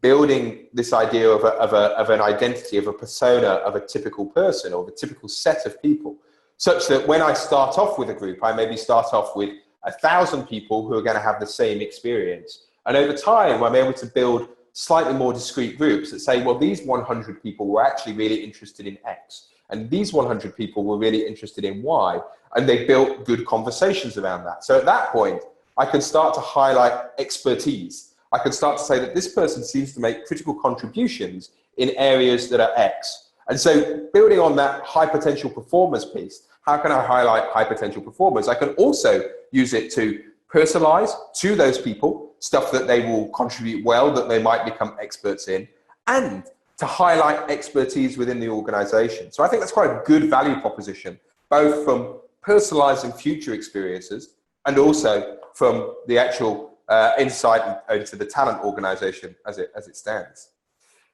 building this idea of an identity, of a persona of a typical person or the typical set of people, such that when I start off with a group, I maybe start off with 1,000 people who are going to have the same experience. And over time, I'm able to build slightly more discrete groups that say, well, these 100 people were actually really interested in X, and these 100 people were really interested in Y, and they built good conversations around that. So at that point, I can start to highlight expertise. I can start to say that this person seems to make critical contributions in areas that are X. And so building on that high potential performers piece, how can I highlight high potential performers? I can also use it to personalize to those people stuff that they will contribute well, that they might become experts in, and to highlight expertise within the organization. So I think that's quite a good value proposition, both from personalizing future experiences and also from the actual insight into the talent organization as it stands.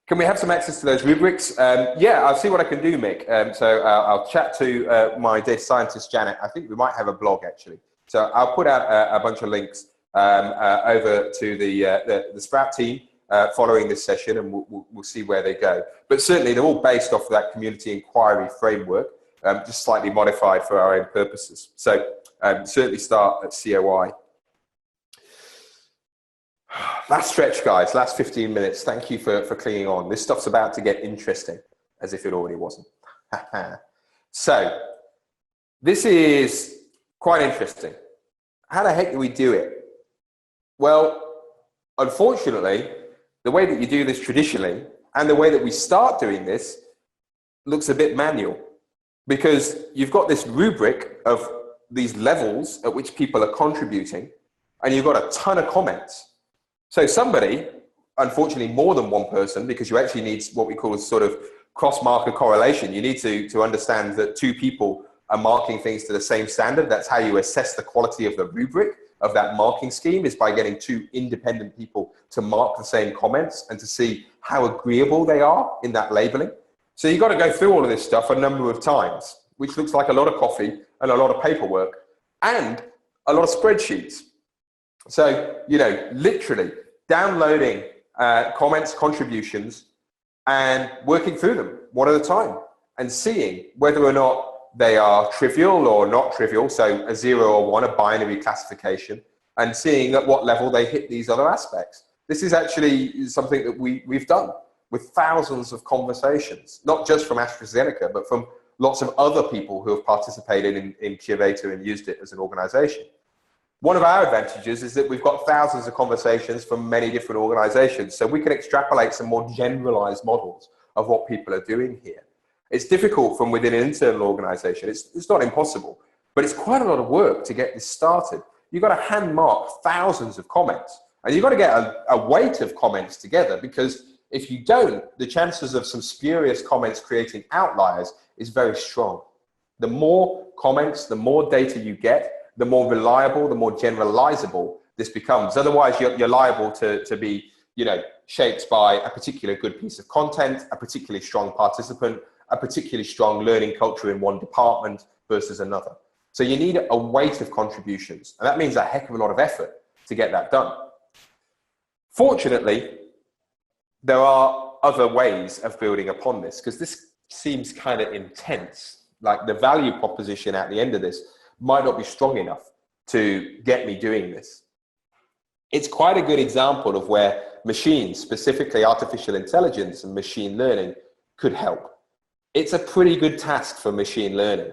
Can we have some access to those rubrics? Yeah, I'll see what I can do, Mick. So I'll chat to my data scientist, Janet. I think we might have a blog, actually. So I'll put out a bunch of links over to the Sprout team following this session, and we'll see where they go. But certainly they're all based off of that community inquiry framework, just slightly modified for our own purposes. So certainly start at COI. Last stretch, guys, last 15 minutes. Thank you for clinging on. This stuff's about to get interesting, as if it already wasn't. So this is quite interesting. How the heck do we do it? Well, unfortunately, the way that you do this traditionally and the way that we start doing this looks a bit manual, because you've got this rubric of these levels at which people are contributing, and you've got a ton of comments. So somebody, unfortunately more than one person, because you actually need what we call a sort of cross-marker correlation. You need to understand that two people are marking things to the same standard. That's how you assess the quality of the rubric of that marking scheme, is by getting two independent people to mark the same comments and to see how agreeable they are in that labeling. So you've got to go through all of this stuff a number of times, which looks like a lot of coffee and a lot of paperwork and a lot of spreadsheets. So, you know, literally downloading comments, contributions, and working through them one at a time and seeing whether or not they are trivial or not trivial. So a 0 or 1, a binary classification, and seeing at what level they hit these other aspects. This is actually something that we've done with thousands of conversations, not just from AstraZeneca, but from lots of other people who have participated in Curator and used it as an organization. One of our advantages is that we've got thousands of conversations from many different organizations, so we can extrapolate some more generalized models of what people are doing here. It's difficult from within an internal organization. It's not impossible, but it's quite a lot of work to get this started. You've got to hand mark thousands of comments, and you've got to get a weight of comments together, because if you don't, the chances of some spurious comments creating outliers is very strong. The more comments, the more data you get, the more reliable, the more generalizable this becomes. Otherwise, you're liable to be, you know, shaped by a particular good piece of content, a particularly strong participant, a particularly strong learning culture in one department versus another. So you need a weight of contributions, and that means a heck of a lot of effort to get that done. Fortunately, there are other ways of building upon this, because this seems kind of intense. Like, the value proposition at the end of this might not be strong enough to get me doing this. It's quite a good example of where machines, specifically artificial intelligence and machine learning, could help. It's a pretty good task for machine learning.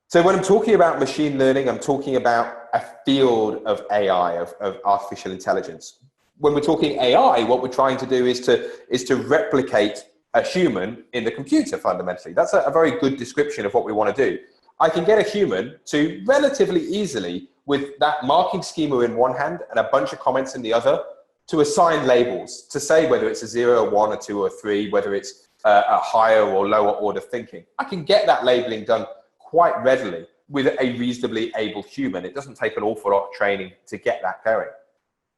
So when I'm talking about machine learning, I'm talking about a field of AI, of artificial intelligence. When we're talking AI, what we're trying to do is to replicate a human in the computer, fundamentally. That's a very good description of what we want to do. I can get a human to relatively easily, with that marking schema in one hand and a bunch of comments in the other, to assign labels, to say whether it's a 0, a 1, a 2, or a 3, whether it's a higher or lower order thinking. I can get that labeling done quite readily with a reasonably able human. It doesn't take an awful lot of training to get that going.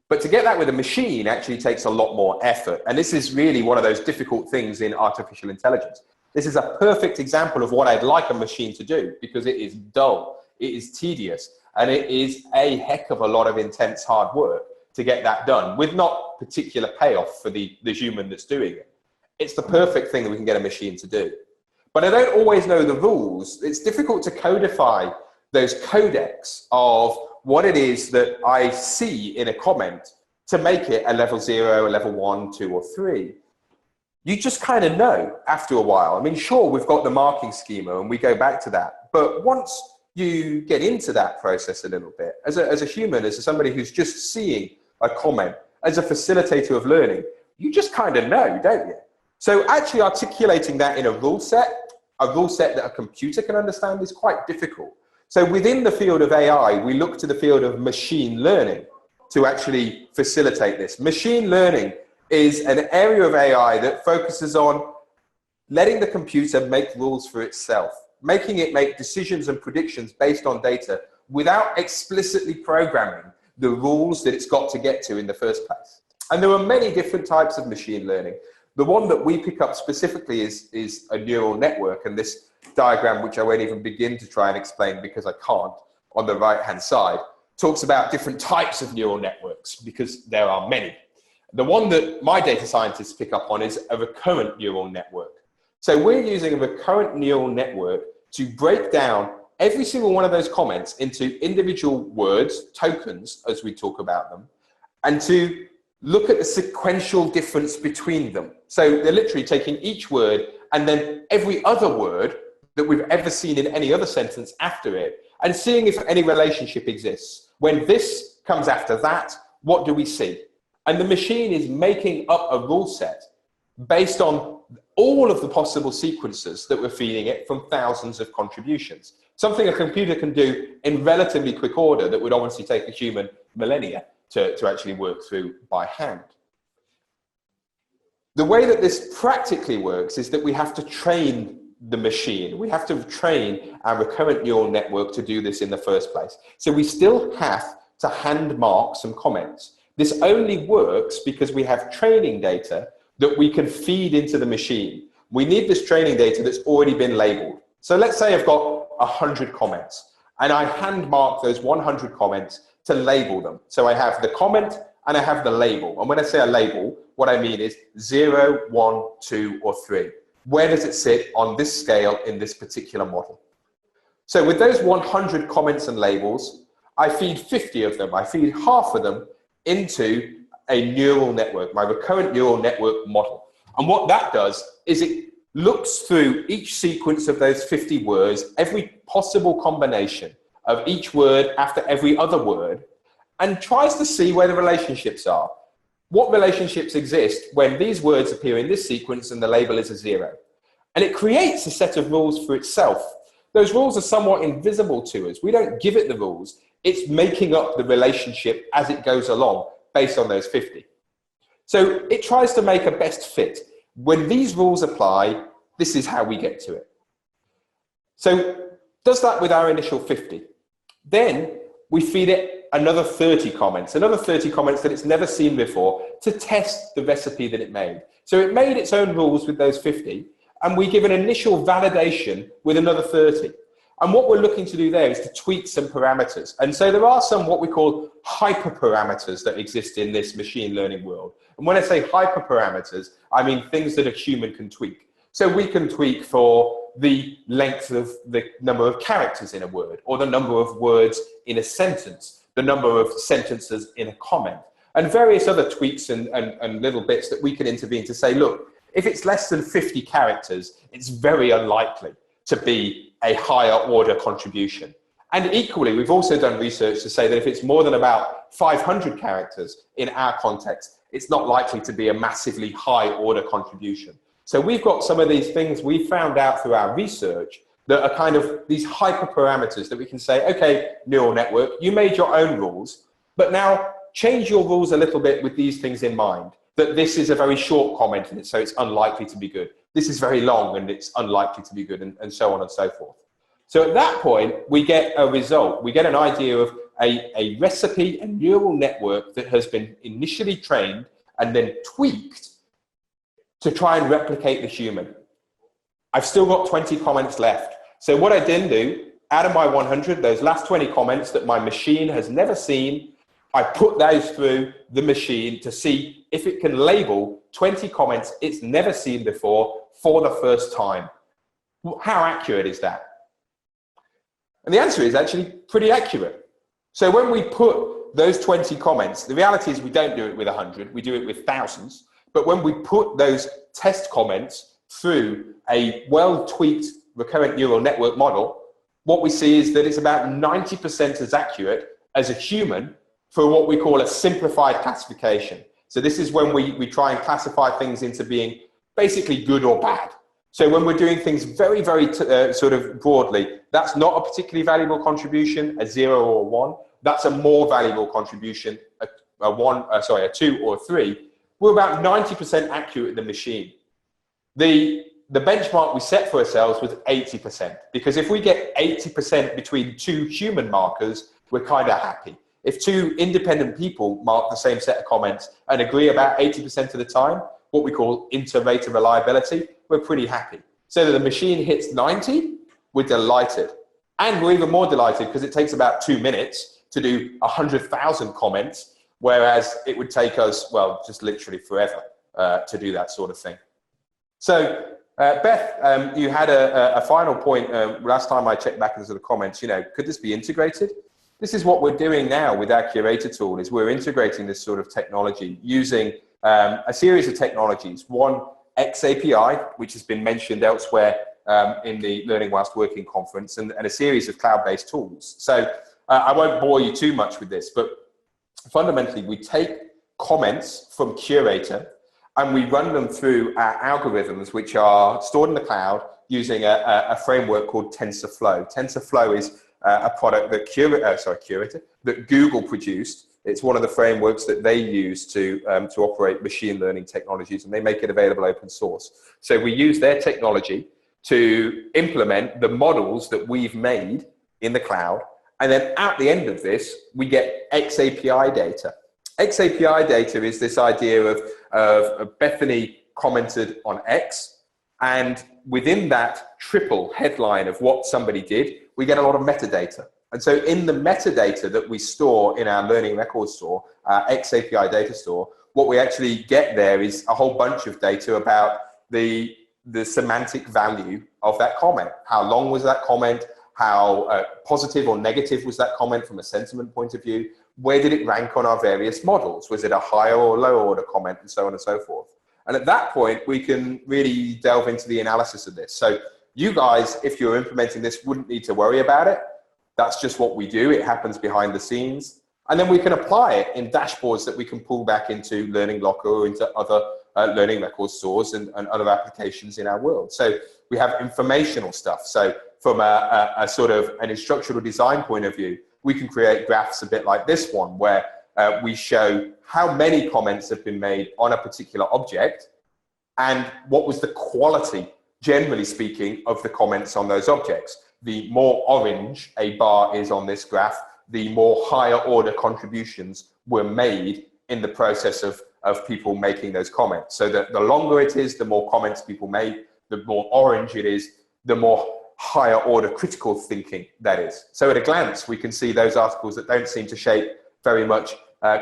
But to get that with a machine actually takes a lot more effort. And this is really one of those difficult things in artificial intelligence. This is a perfect example of what I'd like a machine to do, because it is dull, it is tedious, and it is a heck of a lot of intense hard work to get that done with not particular payoff for the human that's doing it. It's the perfect thing that we can get a machine to do. But I don't always know the rules. It's difficult to codify those codecs of what it is that I see in a comment to make it a level 0, a level 1, 2, or 3. You just kind of know after a while. I mean, sure, we've got the marking schema and we go back to that. But once you get into that process a little bit, as a human, as somebody who's just seeing a comment, as a facilitator of learning, you just kind of know, don't you? So actually articulating that in a rule set that a computer can understand, is quite difficult. So within the field of AI, we look to the field of machine learning to actually facilitate this. Machine learning is an area of AI that focuses on letting the computer make rules for itself, making it make decisions and predictions based on data without explicitly programming the rules that it's got to get to in the first place. And there are many different types of machine learning. The one that we pick up specifically is a neural network, and this diagram, which I won't even begin to try and explain because I can't, on the right-hand side, talks about different types of neural networks, because there are many. The one that my data scientists pick up on is a recurrent neural network. So we're using a recurrent neural network to break down every single one of those comments into individual words, tokens, as we talk about them, and to look at the sequential difference between them. So they're literally taking each word and then every other word that we've ever seen in any other sentence after it, and seeing if any relationship exists. When this comes after that, what do we see? And the machine is making up a rule set based on all of the possible sequences that we're feeding it from thousands of contributions. Something a computer can do in relatively quick order that would obviously take a human millennia to actually work through by hand. The way that this practically works is that we have to train the machine. We have to train our recurrent neural network to do this in the first place. So we still have to hand mark some comments. This only works because we have training data that we can feed into the machine. We need this training data that's already been labeled. So let's say I've got 100 comments and I hand mark those 100 comments to label them. So I have the comment and I have the label. And when I say a label, what I mean is 0, 1, 2, or 3. Where does it sit on this scale in this particular model? So with those 100 comments and labels, I feed 50 of them. I feed half of them into a neural network, my recurrent neural network model. And what that does is it looks through each sequence of those 50 words, every possible combination of each word after every other word, and tries to see where the relationships are. What relationships exist when these words appear in this sequence and the label is a 0? And it creates a set of rules for itself. Those rules are somewhat invisible to us. We don't give it the rules. It's making up the relationship as it goes along based on those 50. So it tries to make a best fit. When these rules apply, this is how we get to it. So does that with our initial 50. Then we feed it another 30 comments that it's never seen before to test the recipe that it made. So it made its own rules with those 50, and we give an initial validation with another 30. And what we're looking to do there is to tweak some parameters. And so there are some what we call hyperparameters that exist in this machine learning world. And when I say hyperparameters, I mean things that a human can tweak. So we can tweak for the length of the number of characters in a word, or the number of words in a sentence, the number of sentences in a comment, and various other tweaks and little bits that we can intervene to say, look, if it's less than 50 characters, it's very unlikely to be a higher order contribution. And equally, we've also done research to say that if it's more than about 500 characters in our context, it's not likely to be a massively high order contribution. So we've got some of these things we found out through our research that are kind of these hyperparameters that we can say, okay, neural network, you made your own rules, but now change your rules a little bit with these things in mind, that this is a very short comment and so it's unlikely to be good. This is very long and it's unlikely to be good, and so on and so forth. So at that point, we get a result. We get an idea of a recipe, a neural network that has been initially trained and then tweaked to try and replicate the human. I've still got 20 comments left. So what I then do, out of my 100, those last 20 comments that my machine has never seen, I put those through the machine to see if it can label 20 comments it's never seen before for the first time. How accurate is that? And the answer is actually pretty accurate. So when we put those 20 comments, the reality is we don't do it with 100, we do it with thousands. But when we put those test comments through a well-tweaked recurrent neural network model, what we see is that it's about 90% as accurate as a human for what we call a simplified classification. So this is when we try and classify things into being basically good or bad. So when we're doing things very, very sort of broadly, that's not a particularly valuable contribution, a 0 or a 1. That's a more valuable contribution, a 2 or a 3. We're about 90% accurate in the machine. The benchmark we set for ourselves was 80%, because if we get 80% between two human markers, we're kind of happy. If two independent people mark the same set of comments and agree about 80% of the time, what we call inter-rater reliability, we're pretty happy. So that the machine hits 90, we're delighted. And we're even more delighted because it takes about 2 minutes to do 100,000 comments whereas it would take us, well, just literally forever to do that sort of thing. So Beth, you had a final point. Last time I checked back into the comments, could this be integrated? This is what we're doing now with our curator tool, is we're integrating this sort of technology using a series of technologies. One, XAPI, which has been mentioned elsewhere in the Learning Whilst Working conference, and a series of cloud-based tools. So I won't bore you too much with this, but fundamentally we take comments from Curator and we run them through our algorithms, which are stored in the cloud using a framework called TensorFlow. TensorFlow is a product that that Google produced. It's one of the frameworks that they use to operate machine learning technologies, and they make it available open source. So we use their technology to implement the models that we've made in the cloud, and then at the end of this, we get XAPI data. XAPI data is this idea of Bethany commented on X, and within that triple headline of what somebody did, we get a lot of metadata. And so in the metadata that we store in our learning record store, our XAPI data store, what we actually get there is a whole bunch of data about the semantic value of that comment. How long was that comment? How positive or negative was that comment from a sentiment point of view? Where did it rank on our various models? Was it a higher or lower order comment, and so on and so forth? And at that point, we can really delve into the analysis of this. So you guys, if you're implementing this, wouldn't need to worry about it. That's just what we do. It happens behind the scenes. And then we can apply it in dashboards that we can pull back into Learning Locker or into other learning record stores and other applications in our world. So we have informational stuff. So from a sort of an instructional design point of view, we can create graphs a bit like this one, where we show how many comments have been made on a particular object and what was the quality, generally speaking, of the comments on those objects. The more orange a bar is on this graph, the more higher order contributions were made in the process of people making those comments. So that the longer it is, the more comments people make, the more orange it is, the more higher order critical thinking that is. So at a glance, we can see those articles that don't seem to shape very much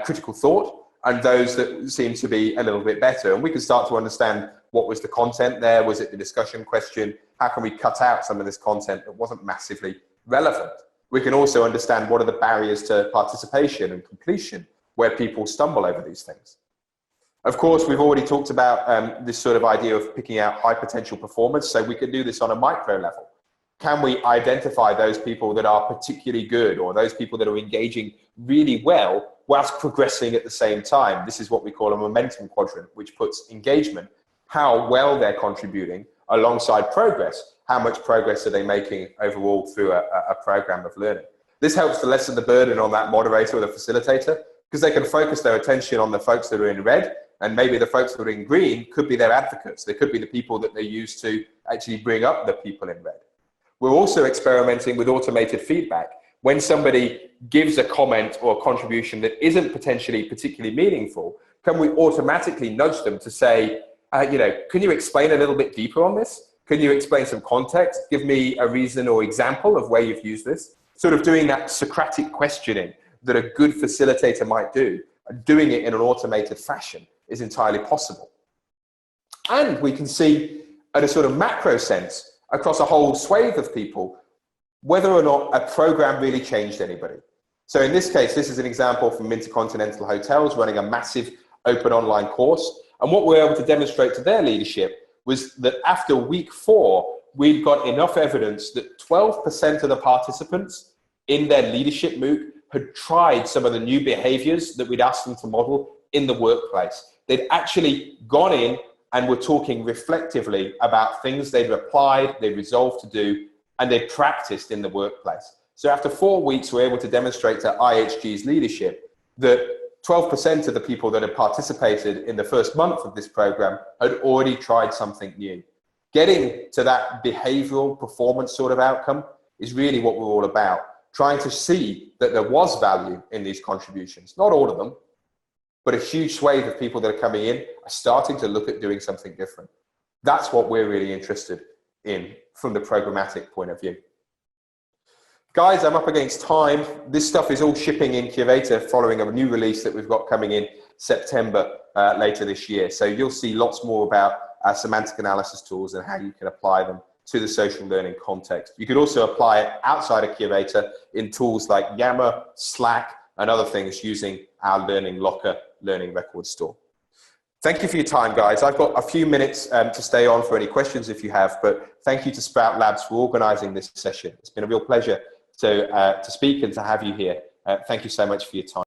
critical thought, and those that seem to be a little bit better. And we can start to understand what was the content there. Was it the discussion question? How can we cut out some of this content that wasn't massively relevant? We can also understand what are the barriers to participation and completion where people stumble over these things. Of course, we've already talked about this sort of idea of picking out high potential performance. So we could do this on a micro level. Can we identify those people that are particularly good, or those people that are engaging really well whilst progressing at the same time? This is what we call a momentum quadrant, which puts engagement, how well they're contributing, alongside progress. How much progress are they making overall through a program of learning? This helps to lessen the burden on that moderator or the facilitator, because they can focus their attention on the folks that are in red, and maybe the folks that are in green could be their advocates. They could be the people that they use to actually bring up the people in red. We're also experimenting with automated feedback. When somebody gives a comment or a contribution that isn't potentially particularly meaningful, can we automatically nudge them to say, can you explain a little bit deeper on this? Can you explain some context? Give me a reason or example of where you've used this. Sort of doing that Socratic questioning that a good facilitator might do, doing it in an automated fashion is entirely possible. And we can see at a sort of macro sense across a whole swathe of people whether or not a program really changed anybody. So in this case, this is an example from Intercontinental Hotels running a massive open online course. And what we were able to demonstrate to their leadership was that after week 4, we'd got enough evidence that 12% of the participants in their leadership MOOC had tried some of the new behaviors that we'd asked them to model in the workplace. They'd actually gone in and were talking reflectively about things they'd applied, they'd resolved to do, and they'd practiced in the workplace. So after 4 weeks, we were able to demonstrate to IHG's leadership that 12% of the people that had participated in the first month of this program had already tried something new. Getting to that behavioral performance sort of outcome is really what we're all about, trying to see that there was value in these contributions. Not all of them, but a huge swathe of people that are coming in are starting to look at doing something different. That's what we're really interested in from the programmatic point of view. Guys, I'm up against time. This stuff is all shipping in Curator following a new release that we've got coming in September later this year. So you'll see lots more about semantic analysis tools and how you can apply them to the social learning context. You could also apply it outside of Curator in tools like Yammer, Slack, and other things using our Learning Locker learning record store. Thank you for your time, guys. I've got a few minutes to stay on for any questions if you have, but thank you to Sprout Labs for organizing this session. It's been a real pleasure to speak and to have you here. Thank you so much for your time.